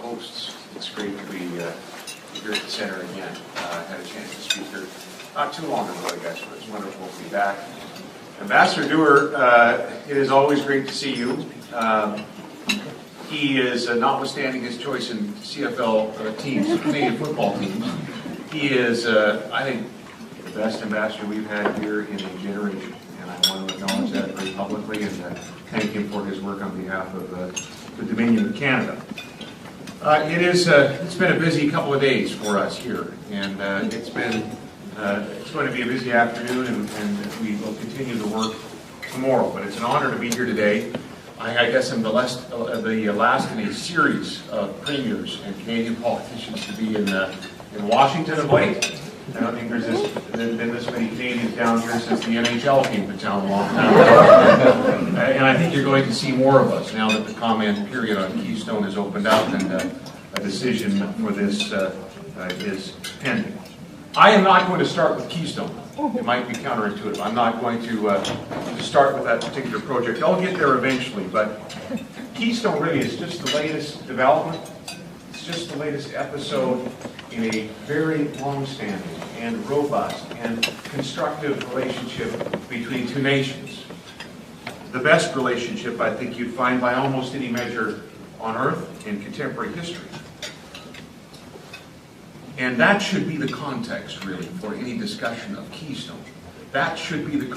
hosts. It's great to be here at the center again. I had a chance to speak here not too long ago, I guess, but it's wonderful to be back. Ambassador Dewar, it is always great to see you. He is, notwithstanding his choice in CFL teams, Canadian football teams, he is, I think, the best ambassador we've had here in a generation. And I want to acknowledge that very publicly and thank him for his work on behalf of the Dominion of Canada. It's been a busy couple of days for us here, and it's going to be a busy afternoon, and we will continue the work tomorrow. But it's an honor to be here today. I guess I'm the last in a series of premiers and Canadian politicians to be in Washington of late. I don't think there's been this many Canadians down here since the NHL came to town a long time ago. And I think you're going to see more of us now that the comment period on Keystone has opened up and a decision for this is pending. I am not going to start with Keystone. It might be counterintuitive. I'm not going to start with that particular project. I'll get there eventually, but Keystone really is just the latest development. It's just the latest episode in a very long-standing and robust and constructive relationship between two nations. The best relationship I think you'd find by almost any measure on earth in contemporary history. And that should be the context, really, for any discussion of Keystone. That should be the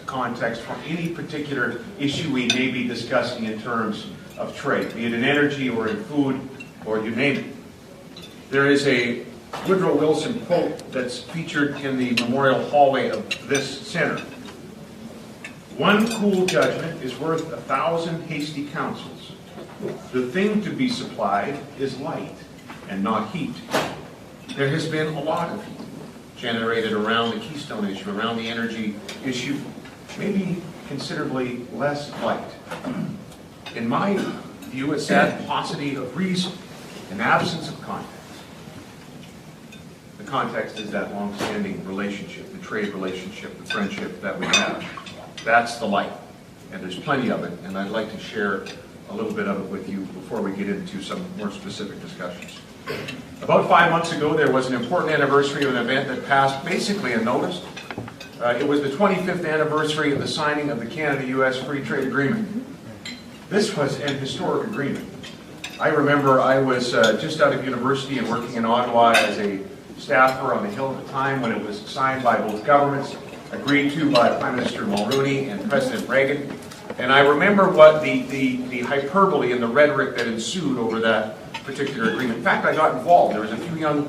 context for any particular issue we may be discussing in terms of trade, be it in energy or in food or you name it. There is a Woodrow Wilson quote that's featured in the memorial hallway of this center. "One cool judgment is worth 1,000 hasty counsels. The thing to be supplied is light and not heat." There has been a lot of heat generated around the Keystone issue, around the energy issue, maybe considerably less light. In my view, it's that paucity of reason, an absence of context. The context is that long-standing relationship, the trade relationship, the friendship that we have. That's the light, and there's plenty of it, and I'd like to share a little bit of it with you before we get into some more specific discussions. About 5 months ago, there was an important anniversary of an event that passed basically unnoticed. It was the 25th anniversary of the signing of the Canada-U.S. Free Trade Agreement. This was an historic agreement. I remember I was just out of university and working in Ottawa as a staffer on the Hill at the time when it was signed by both governments, agreed to by Prime Minister Mulroney and President Reagan. And I remember what the hyperbole and the rhetoric that ensued over that particular agreement. In fact, I got involved. There was a few young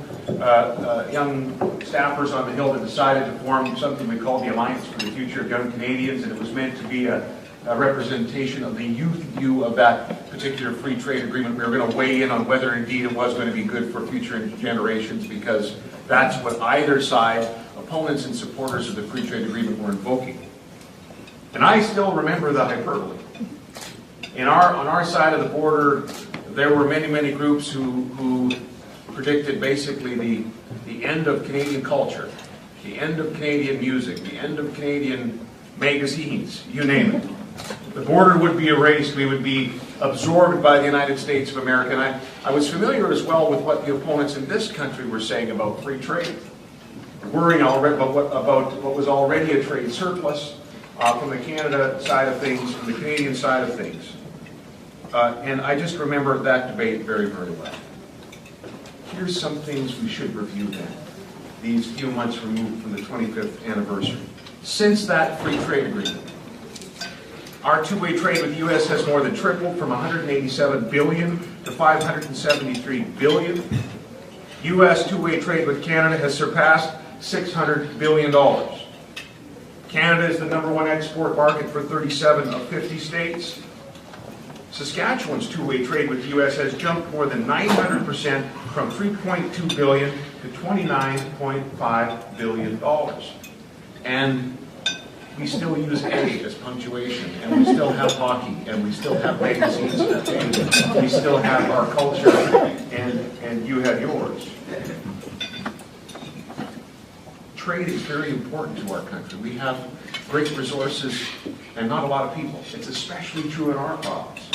staffers on the Hill that decided to form something we called the Alliance for the Future of Young Canadians, and it was meant to be a representation of the youth view of that particular free trade agreement. We were going to weigh in on whether indeed it was going to be good for future generations, because that's what either side, opponents and supporters of the free trade agreement, were invoking. And I still remember the hyperbole. On our side of the border, there were many groups who predicted basically the end of Canadian culture, the end of Canadian music, the end of Canadian magazines, you name it. The border would be erased. We would be absorbed by the United States of America. And I was familiar as well with what the opponents in this country were saying about free trade, worrying already about what was already a trade surplus from the Canada side of things, from the Canadian side of things. And I just remember that debate very well. Here's some things we should review then, these few months removed from the 25th anniversary. Since that free trade agreement, our two-way trade with the U.S. has more than tripled from $187 billion to $573 billion. U.S. two-way trade with Canada has surpassed $600 billion. Canada is the #1 export market for 37 of 50 states. Saskatchewan's two-way trade with the U.S. has jumped more than 900% from $3.2 billion to $29.5 billion. And we still use A as punctuation, and we still have hockey, and we still have magazines, and we still have our culture, and you have yours. Trade is very important to our country. We have great resources and not a lot of people. It's especially true in our province.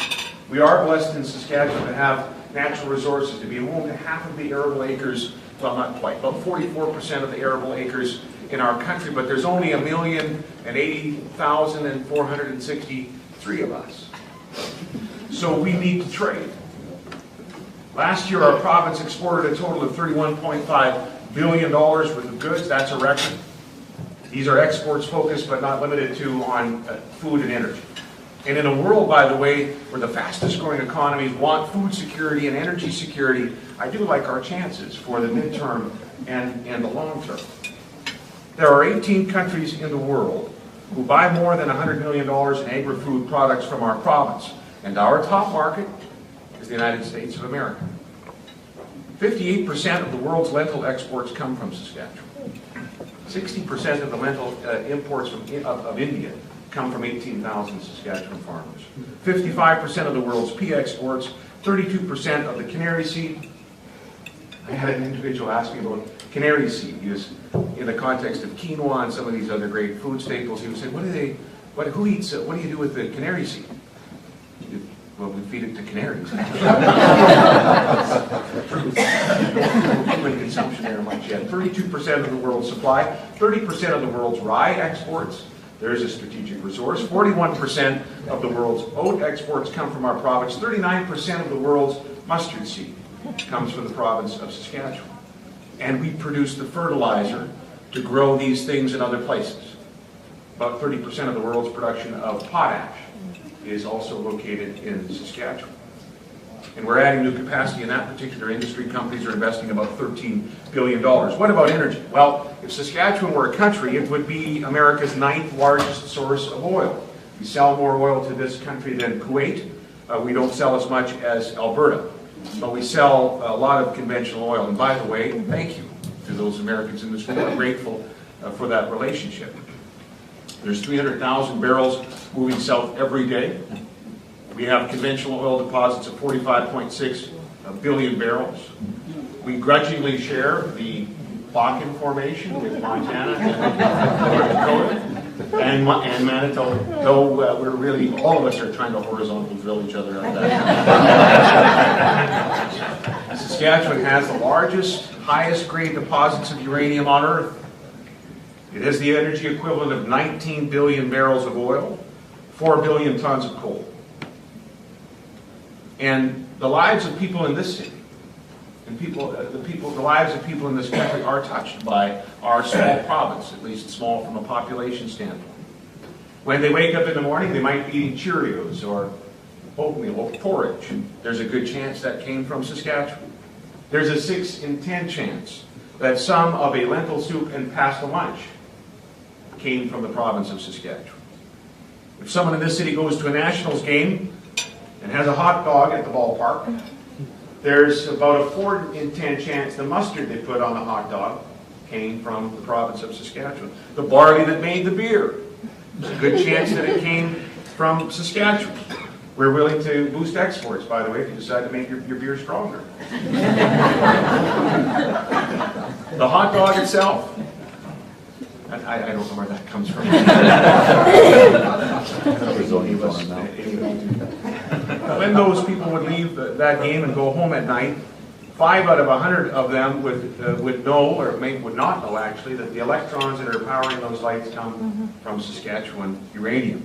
We are blessed in Saskatchewan to have natural resources to be home to half of the arable acres, well, not quite, about 44% of the arable acres in our country, but there's only 1,080,463 of us. So we need to trade. Last year, our province exported a total of $31.5 billion worth of goods. That's a record. These are exports focused, but not limited to, on food and energy. And in a world, by the way, where the fastest growing economies want food security and energy security, I do like our chances for the midterm and the long term. There are 18 countries in the world who buy more than $100 million in agri-food products from our province. And our top market is the United States of America. 58% of the world's lentil exports come from Saskatchewan. 60% of the lentil imports of India come from 18,000 Saskatchewan farmers. 55% of the world's pea exports, 32% of the canary seed. I had an individual ask me about canary seed, because in the context of quinoa and some of these other great food staples, he was saying, what do you do with the canary seed? Well, we feed it to canaries. Human consumption there much yet. 32% of the world's supply, 30% of the world's rye exports. There is a strategic resource. 41% of the world's oat exports come from our province. 39% of the world's mustard seed comes from the province of Saskatchewan. And we produce the fertilizer to grow these things in other places. About 30% of the world's production of potash is also located in Saskatchewan. And we're adding new capacity in that particular industry. Companies are investing about $13 billion. What about energy? Well, if Saskatchewan were a country, it would be America's 9th largest source of oil. We sell more oil to this country than Kuwait. We don't sell as much as Alberta. But we sell a lot of conventional oil. And by the way, thank you to those Americans in this room. We're grateful for that relationship. There's 300,000 barrels moving south every day. We have conventional oil deposits of 45.6 billion barrels. We grudgingly share the Bakken Formation with Montana and Dakota and Manitoba, though we're really, all of us are trying to horizontal drill each other out there. Saskatchewan has the largest, highest grade deposits of uranium on Earth. It has the energy equivalent of 19 billion barrels of oil, 4 billion tons of coal. And the lives of people in this city, and the lives of people in this country are touched by our small province, at least small from a population standpoint. When they wake up in the morning, they might be eating Cheerios or oatmeal or porridge. There's a good chance that came from Saskatchewan. There's a 6 in 10 chance that some of a lentil soup and pasta lunch came from the province of Saskatchewan. If someone in this city goes to a Nationals game and has a hot dog at the ballpark, there's about a 4 in 10 chance the mustard they put on the hot dog came from the province of Saskatchewan. The barley that made the beer, there's a good chance that it came from Saskatchewan. We're willing to boost exports, by the way, if you decide to make your beer stronger. The hot dog itself, I don't know where that comes from. When those people would leave that game and go home at night, 5 out of 100 of them would know, or would not know actually, that the electrons that are powering those lights come from Saskatchewan uranium.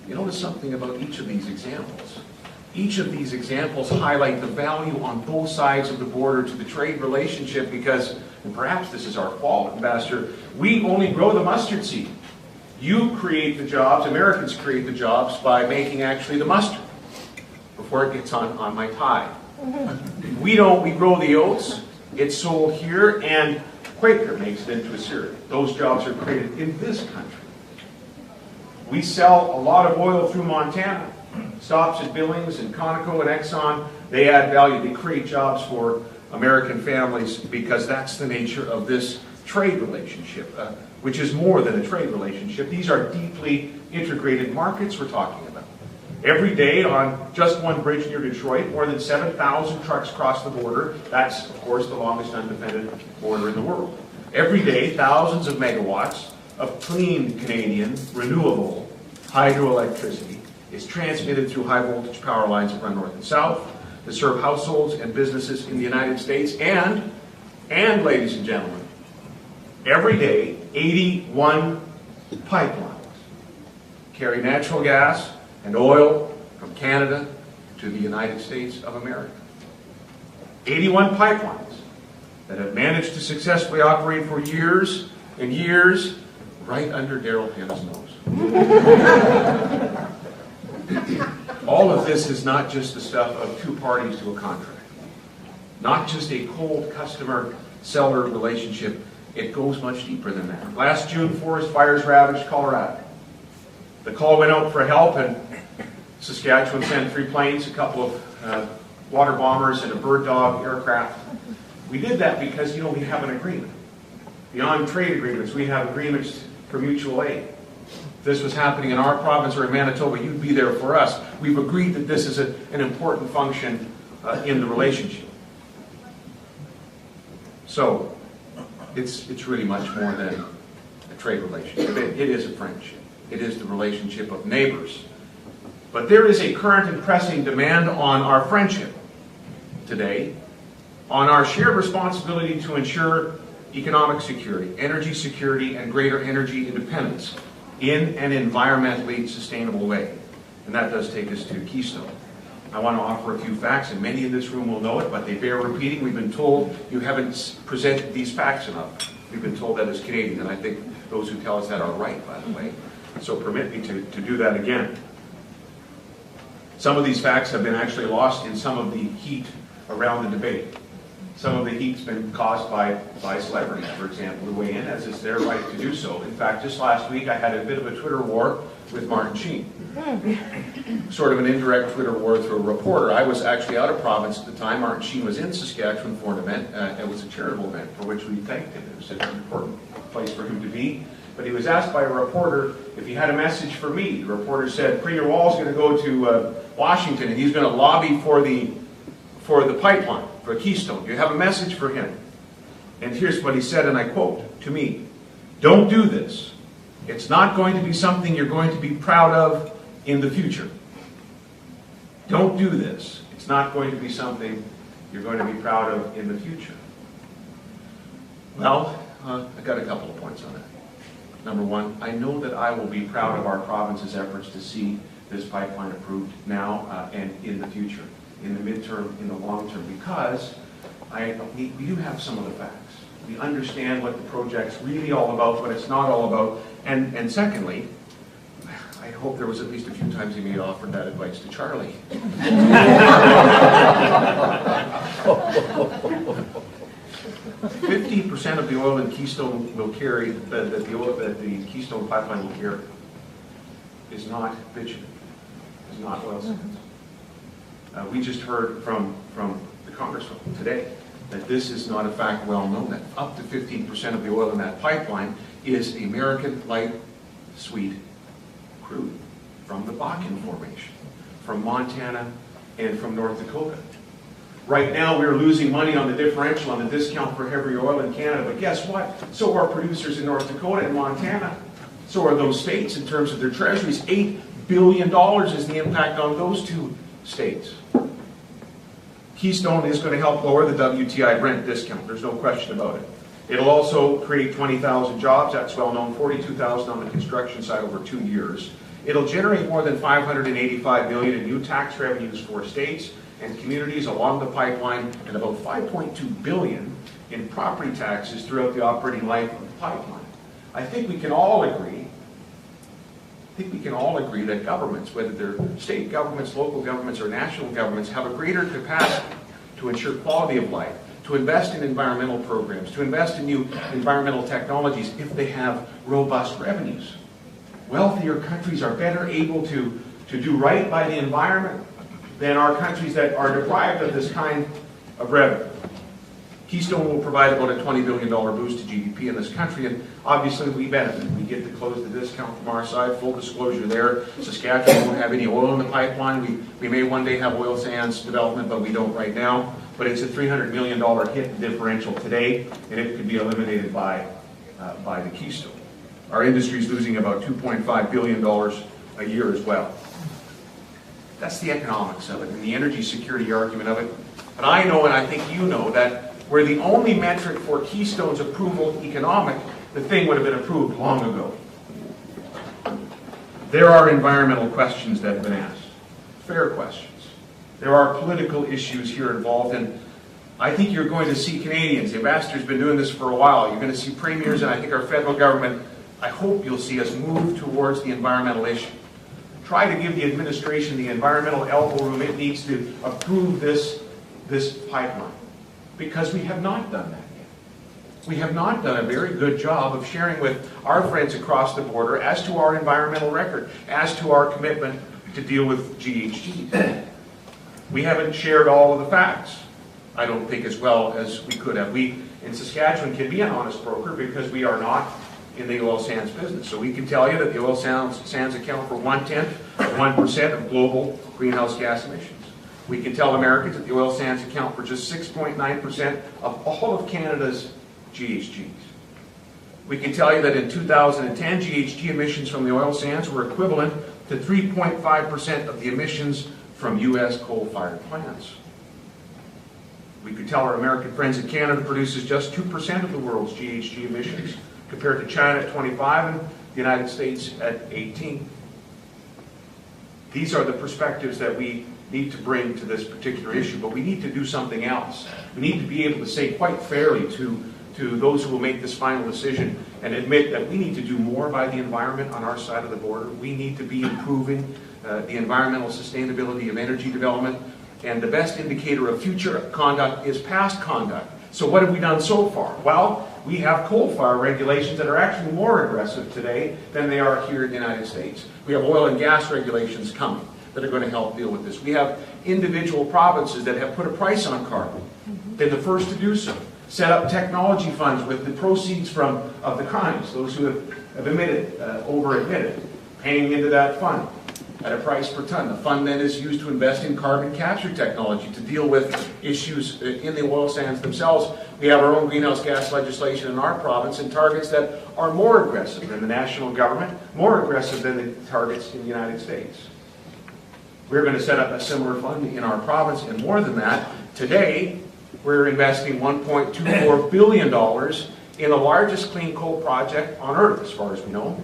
You notice something about each of these examples. Each of these examples highlight the value on both sides of the border to the trade relationship because, and perhaps this is our fault, Ambassador, we only grow the mustard seed. You create the jobs, Americans create the jobs by making actually the mustard before it gets on my tie. We grow the oats, it's sold here, and Quaker makes it into a cereal. Those jobs are created in this country. We sell a lot of oil through Montana. Stops at Billings and Conoco and Exxon. They add value. They create jobs for American families because that's the nature of this trade relationship, which is more than a trade relationship. These are deeply integrated markets we're talking about. Every day on just one bridge near Detroit, more than 7,000 trucks cross the border. That's, of course, the longest undefended border in the world. Every day, thousands of megawatts of clean Canadian, renewable hydroelectricity is transmitted through high voltage power lines that run north and south to serve households and businesses in the United States. And ladies and gentlemen, every day, 81 pipelines carry natural gas and oil from Canada to the United States of America. 81 pipelines that have managed to successfully operate for years and years right under Darrell Hannah's nose. All of this is not just the stuff of two parties to a contract, not just a cold customer-seller relationship. It goes much deeper than that. Last June, forest fires ravaged Colorado. The call went out for help, and Saskatchewan sent 3 planes, a couple of water bombers, and a bird dog aircraft. We did that because, we have an agreement. Beyond trade agreements, we have agreements for mutual aid. If this was happening in our province or in Manitoba, you'd be there for us. We've agreed that this is an important function in the relationship. So, it's really much more than a trade relationship. It is a friendship. It is the relationship of neighbors. But there is a current and pressing demand on our friendship today, on our shared responsibility to ensure economic security, and greater energy independence in an environmentally sustainable way. And that does take us to Keystone. I want to offer a few facts, and many in this room will know it, but they bear repeating. We've been told you haven't presented these facts enough. We've been told that as Canadian, and I think those who tell us that are right, by the way. So permit me to do that again. Some of these facts have been actually lost in some of the heat around the debate. Some of the heat's been caused by celebrities, for example, who weigh in, as it's their right to do so. In fact, just last week I had a bit of a Twitter war with Martin Sheen. Sort of an indirect Twitter war through a reporter. I was actually out of province at the time. Martin Sheen was in Saskatchewan for an event. It was a charitable event for which we thanked him. It was an important place for him to be. But he was asked by a reporter if he had a message for me. The reporter said, Premier Wall's going to go to Washington and he's going to lobby for the pipeline, for Keystone. Do you have a message for him? And here's what he said, and I quote, to me, "Don't do this. It's not going to be something you're going to be proud of in the future. Don't do this. It's not going to be something you're going to be proud of in the future." Well, I got a couple of points on that. Number one, I know that I will be proud of our province's efforts to see this pipeline approved now and in the future, in the midterm, in the long term, because we do have some of the facts. We understand what the project's really all about, what it's not all about, and secondly, I hope there was at least a few times he may have offered that advice to Charlie. 50% of the oil in Keystone will carry, that the Keystone pipeline will carry, is not bitumen, is not oil sands. We just heard from the Congressman today that this is not a fact well known, that up to 15% of the oil in that pipeline is American light sweet crude from the Bakken Formation, from Montana and from North Dakota. Right now we're losing money on the differential, on the discount for heavy oil in Canada, but guess what? So are producers in North Dakota and Montana. So are those states in terms of their treasuries. $8 billion is the impact on those two states. Keystone is going to help lower the WTI Brent discount. There's no question about it. It'll also create 20,000 jobs. That's well known. 42,000 on the construction side over 2 years. It'll generate more than $585 million in new tax revenues for states and communities along the pipeline, and about $5.2 billion in property taxes throughout the operating life of the pipeline. I think we can all agree. That governments, whether they're state governments, local governments, or national governments, have a greater capacity to ensure quality of life, to invest in environmental programs, to invest in new environmental technologies if they have robust revenues. Wealthier countries are better able to do right by the environment than are countries that are deprived of this kind of revenue. Keystone will provide about a $20 billion boost to GDP in this country, and obviously we benefit. We get to close the discount from our side, full disclosure there. Saskatchewan won't have any oil in the pipeline. We may one day have oil sands development, but we don't right now. But it's a $300 million hit differential today, and it could be eliminated by the Keystone. Our industry is losing about $2.5 billion a year as well. That's the economics of it and the energy security argument of it. But I know, and I think you know, that where the only metric for Keystone's approval economic, the thing would have been approved long ago. There are environmental questions that have been asked, fair questions. There are political issues here involved, and I think you're going to see Canadians, the ambassador's been doing this for a while, you're going to see premiers, and I think our federal government, I hope you'll see us move towards the environmental issue. Try to give the administration the environmental elbow room it needs to approve this pipeline, because we have not done that yet. We have not done a very good job of sharing with our friends across the border as to our environmental record, as to our commitment to deal with GHGs. We haven't shared all of the facts, I don't think, as well as we could have. We, in Saskatchewan, can be an honest broker because we are not in the oil sands business. So we can tell you that the oil sands account for 1% of global greenhouse gas emissions. We can tell Americans that the oil sands account for just 6.9% of all of Canada's GHGs. We can tell you that in 2010, GHG emissions from the oil sands were equivalent to 3.5% of the emissions from U.S. coal-fired plants. We could tell our American friends that Canada produces just 2% of the world's GHG emissions, compared to China at 25 and the United States at 18. These are the perspectives that we need to bring to this particular issue, but we need to do something else. We need to be able to say quite fairly to those who will make this final decision and admit that we need to do more by the environment on our side of the border. We need to be improving the environmental sustainability of energy development, and the best indicator of future conduct is past conduct. So what have we done so far? Well, we have coal fire regulations that are actually more aggressive today than they are here in the United States. We have oil and gas regulations coming that are going to help deal with this. We have individual provinces that have put a price on carbon. They're the first to do so. Set up technology funds with the proceeds of the crimes, those who have emitted, over-emitted, paying into that fund at a price per ton. The fund then is used to invest in carbon capture technology to deal with issues in the oil sands themselves. We have our own greenhouse gas legislation in our province and targets that are more aggressive than the national government, more aggressive than the targets in the United States. We're going to set up a similar fund in our province, and more than that, today we're investing $1.24 billion in the largest clean coal project on earth, as far as we know.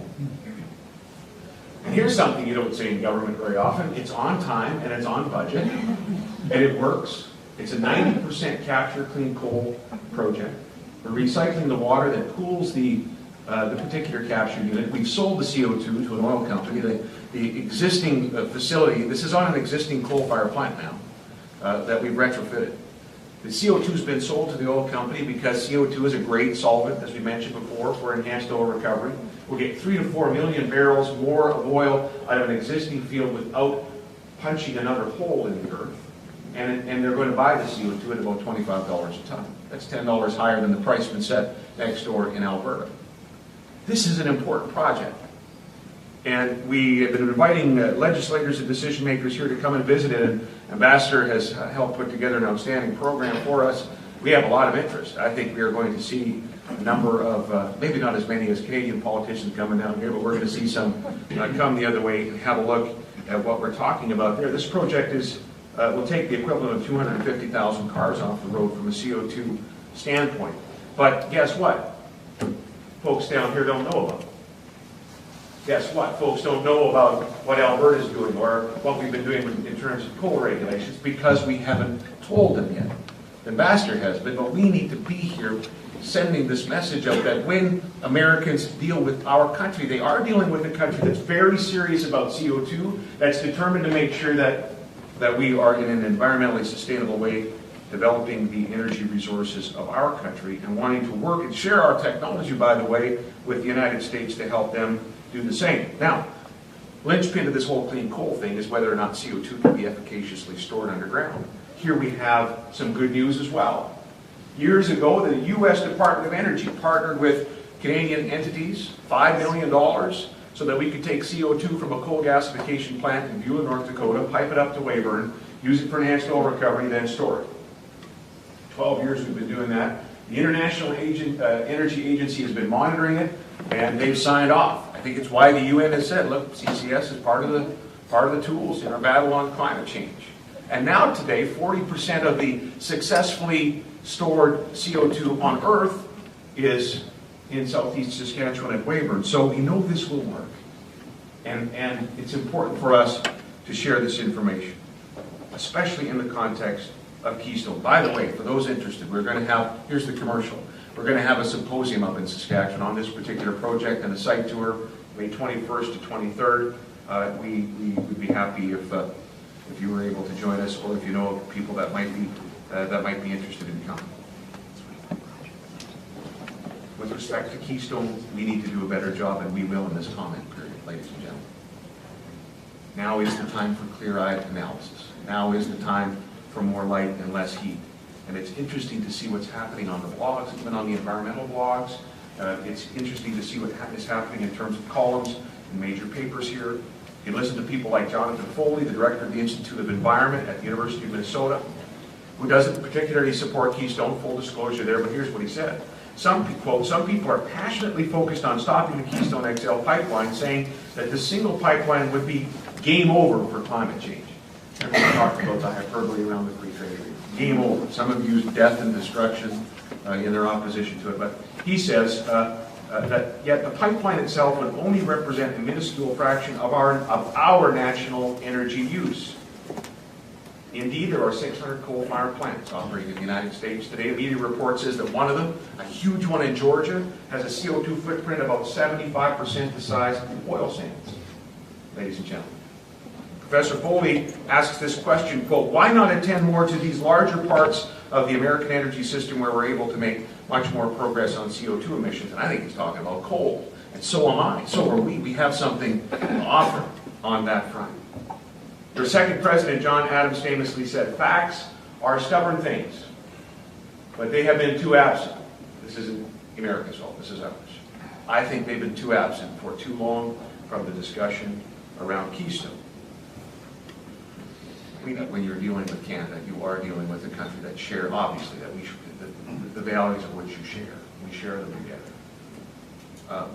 And here's something you don't say in government very often. It's on time and it's on budget, and it works. It's a 90% capture clean coal project. We're recycling the water that cools the particular capture unit. We've sold the CO2 to an oil company. The existing facility, this is on an existing coal-fired plant now that we've retrofitted. The CO2 has been sold to the oil company because CO2 is a great solvent, as we mentioned before, for enhanced oil recovery. We'll get 3 to 4 million barrels more of oil out of an existing field without punching another hole in the earth. And they're going to buy the CO2 at about $25 a ton. That's $10 higher than the price been set next door in Alberta. This is an important project. And we have been inviting legislators and decision makers here to come and visit it, and Ambassador has helped put together an outstanding program for us. We have a lot of interest. I think we are going to see a number of, maybe not as many as Canadian politicians coming down here, but we're going to see some come the other way and have a look at what we're talking about there. This project will take the equivalent of 250,000 cars off the road from a CO2 standpoint. But guess what? Folks down here don't know about it. Guess what? Folks don't know about what Alberta is doing or what we've been doing in terms of coal regulations because we haven't told them yet. The ambassador has been, but we need to be here sending this message out that when Americans deal with our country, they are dealing with a country that's very serious about CO2, that's determined to make sure that we are in an environmentally sustainable way developing the energy resources of our country and wanting to work and share our technology, by the way, with the United States to help them do the same. Now, linchpin to this whole clean coal thing is whether or not CO2 can be efficaciously stored underground. Here we have some good news as well. Years ago, the U.S. Department of Energy partnered with Canadian entities, $5 million, so that we could take CO2 from a coal gasification plant in Beulah, North Dakota, pipe it up to Weyburn, use it for enhanced oil recovery, then store it. 12 years we've been doing that. The International Energy Agency has been monitoring it, and they've signed off. I think it's why the UN has said, look, CCS is part of part of the tools in our battle on climate change. And now today, 40% of the successfully stored CO2 on Earth is in southeast Saskatchewan at Weyburn. So we know this will work. And it's important for us to share this information, especially in the context of Keystone. By the way, for those interested, we're going to have, here's the commercial, we're going to have a symposium up in Saskatchewan on this particular project and a site tour May 21st to 23rd. We would be happy if you were able to join us, or if you know of people that might be interested in coming. With respect to Keystone, we need to do a better job, and we will in this comment period, ladies and gentlemen. Now is the time for clear-eyed analysis. Now is the time for more light and less heat. And it's interesting to see what's happening on the blogs, even on the environmental blogs. It's interesting to see what is happening in terms of columns in major papers here. You listen to people like Jonathan Foley, the director of the Institute of Environment at the University of Minnesota, who doesn't particularly support Keystone, full disclosure there, but here's what he said. Quote, some people are passionately focused on stopping the Keystone XL pipeline, saying that the single pipeline would be game over for climate change. Everyone talked about the hyperbole around the free trade agreement. Game over. Some have used death and destruction in their opposition to it, but he says that yet the pipeline itself would only represent a minuscule fraction of our national energy use. Indeed, there are 600 coal-fired plants operating in the United States today. A media report says that one of them, a huge one in Georgia, has a CO2 footprint about 75% the size of oil sands. Ladies and gentlemen, Professor Foley asks this question, quote, why not attend more to these larger parts of the American energy system where we're able to make much more progress on CO2 emissions? And I think he's talking about coal. And so am I. So are we. We have something to offer on that front. Your second president, John Adams, famously said, facts are stubborn things, but they have been too absent. This isn't America's fault. This is ours. I think they've been too absent for too long from the discussion around Keystone. When you're dealing with Canada, you are dealing with a country that share, obviously, that the values of which you share. We share them together.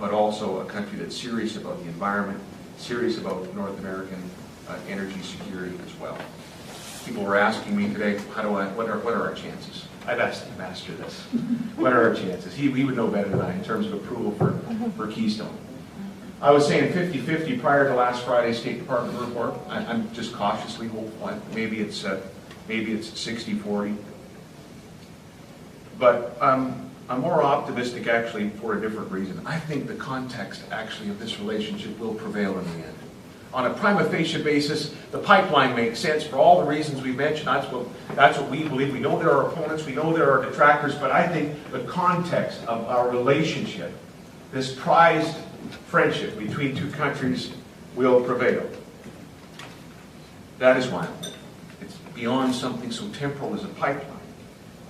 But also a country that's serious about the environment, serious about North American energy security as well. People were asking me today, what are our chances? I've asked the master this. What are our chances? He would know better than I in terms of approval for Keystone. I was saying 50-50 prior to last Friday's State Department report. I'm just cautiously hopeful. Maybe it's 60-40. But I'm more optimistic actually for a different reason. I think the context actually of this relationship will prevail in the end. On a prima facie basis, the pipeline makes sense for all the reasons we mentioned. That's what we believe. We know there are opponents, we know there are detractors, but I think the context of our relationship, this prized friendship between two countries, will prevail. That is why it's beyond something so temporal as a pipeline.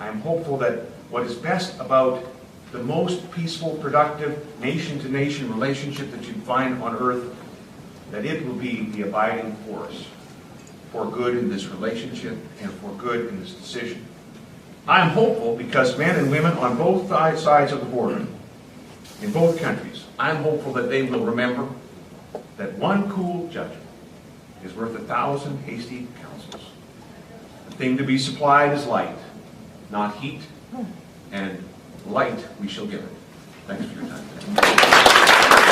I am hopeful that what is best about the most peaceful, productive, nation-to-nation relationship that you can find on Earth, that it will be the abiding force for good in this relationship and for good in this decision. I am hopeful because men and women on both sides of the border, in both countries, I'm hopeful that they will remember that one cool judgment is worth 1,000 hasty counsels. The thing to be supplied is light, not heat, and light we shall give it. Thanks for your time today.